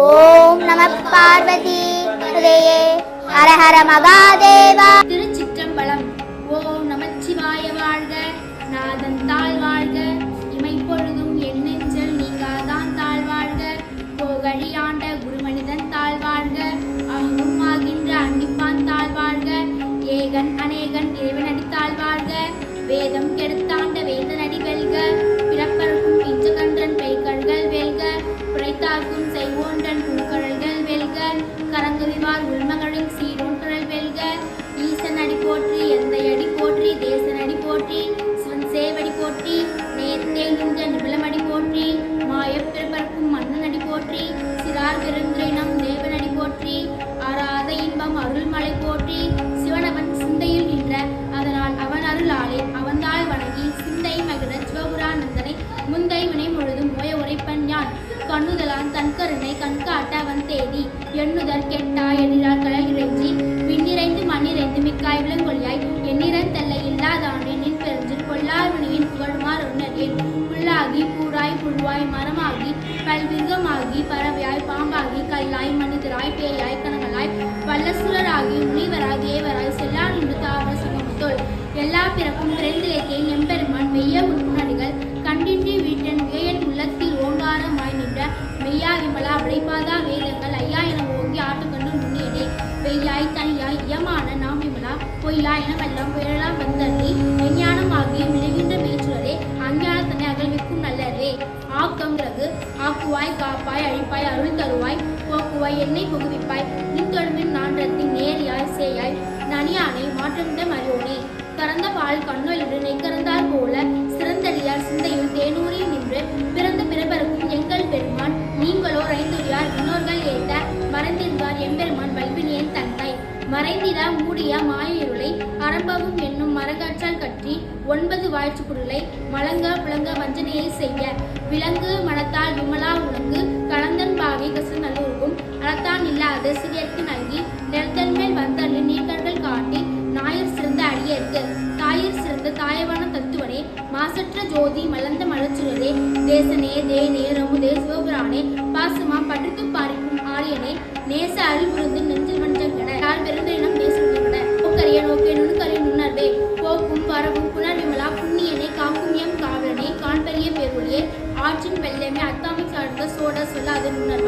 ஓம் நம பார்வதி ஹரயே ஹர ஹர மகாதேவா. திருச்சிற்றம்பலம். ஓம் நமச்சிவாய வாழ்க, நாதன் தாழ் வாழ்க, இமைப்பொழுதும் என் நெஞ்சல் நீங்காதான் தாழ் வாழ்க, போகழியாண்ட குருமனிதன் தாழ் வாழ்க, அங்கும் ஆகின்ற அன்னிப்பான் தாழ் வாழ்க, ஏகன் அநேகன் இறைவனடி தாழ் வாழ்க, வேதம் கெடுத்தாண்ட வேதனடி வெல்க, பிறப்பருக்கும் பிஞ்சகன்றன் பெய்கழ்கள் வெல்க, புரைத்தார்க்கும் செய்வோன்றன் பூக்கழல்கள் வெல்க, கரங்குவிவார் உள்மகளின் சீரோன்றல் வெல்க, ஈசன் அடி போற்றி எந்தை அடி போற்றி தேசன் அடி போற்றி சிவன் சேவடி போற்றி நேர்த்தே நின்ற நிபலமடி போற்றி மாயப்பிறப்பருக்கும் மன்னன் அடி போற்றி சிறார் பெருந்திரைனம் தேவன் அடி போற்றி ஆராத இன்பம் அருள்மலை போற்றி சிவனவன் சிந்தையில் நின்ற அதனால் அவன் அருளாலே அவன்தாள் வணங்கி சிந்தை மகிழ சிவபுரானந்தனை முந்தை வினை முழுதும் மோய உரைப்பன் யான் கண்ணுதலான் தன்கருணை கண்காட்ட அவன் தேடி எண்ணுதற் கெட்டா எண்ணிறார் கடல் இறைஞ்சி விண்ணிறைந்து மண்ணிறைந்து மிக்காய் விளங்கொழியாய் எண்ணிறன் தெல்லை இல்லாதானே நின் பெருஞ்சில் கொள்ளார் வினையின் புகழுமார் ஒன்னறியேன் புல்லாகி பூராய் புழுவாய் மரமாகி பல்விருகமாகி பறவையாய் பாம்பாகி கல்லாய் மனிதராய் பேயாய் கனகளாய் வல்லசுரராகி முனிவராய் தேவராய் செல்லா நின்று தாவர சுகமுத்தோள் எல்லா பிறப்பும் பிறந்திலேக்கே எம்பெருமான் மெய்ய உட்புணடிகள் கண்டின்றி வீட்டன் வேயன் உள்ளத்தில் ஓங்காரமாய் நின்ற மெய்யா விமலா விளைப்பாதா வேதங்கள் ஐயா என ஓங்கி ஆட்டுக்கண்டு முன்னியடே வெய்யாய் தனியாய் இயமான நாம் விமலா பொய்லா என வெள்ளம் புயலா வந்தள்ளி விஞ்ஞானமாகி விளைகின்ற மெய்ச்சுடரே அஞ்ஞானத்தனை அகழ்விக்கும் நல்லரே ஆக்கங்கிறது ஆக்குவாய் காப்பாய் அழிப்பாய் அருள் தருவாய் போக்குவாய் எண்ணெய் புகுவிப்பாய் நின்தொழுமின் நான்றத்தின் நேரியாய் சேயாய் நனியானை மாற்றமிட மறியோனே கறந்த பால் கண்ணொலிடு நெய்கறந்தார் போல சிறந்தடியார் சிந்தையில் தேனூரில் நின்று பிறந்த பிறப்பருக்கும் எங்கள் பெருமான் நீங்களோ ரைந்துரியார் இன்னோர்கள் ஏத்த மறைந்திருந்தார் எம்பெருமான் வல்வினியன் தன்னை மறைந்திட மூடிய மாய இருளை அரம்பவும் என்னும் மரகற்றால் கற்றி 9 வாய்ச்சி குருளை மலங்க புலங்க வஞ்சனையை செய்ய விலங்கு மனத்தால் விமலா உலங்கு கலந்தன் பாகை கசு நல்லூர்க்கும் அறத்தான் இல்லாத சிறியர்க்கு நல்கி நிலத்தன் மேல் வந்தள்ளி நீக்கர்கள் காட்டி நாயர் சிறந்த அடியேற்கு தாயர் சிறந்த தாயவான தத்துவனே மாசற்ற ஜோதி மலர்ந்த மலச்சுரரே தேசனே தேனே ரமுதே சிவபுரானே பாசமா பற்றுக்கு பாரிக்கும் ஆரியனே நேச அருள் புரிந்து நெஞ்சில் வஞ்சங்கன யார் பெருந்தினம் பேசுகின்றன போக்கரிய நோக்கே நுணுக்கரிய நுண்ணர்வே போக்கும் வரவும் புனர் விமலா புண்ணியனே காக்கும் எம் காவலனே காண்பரிய பேரொழியே ஆற்றின் வெள்ளமே அத்தாமை சார்ந்த சோட சொல்லாத நுண்ணர்வே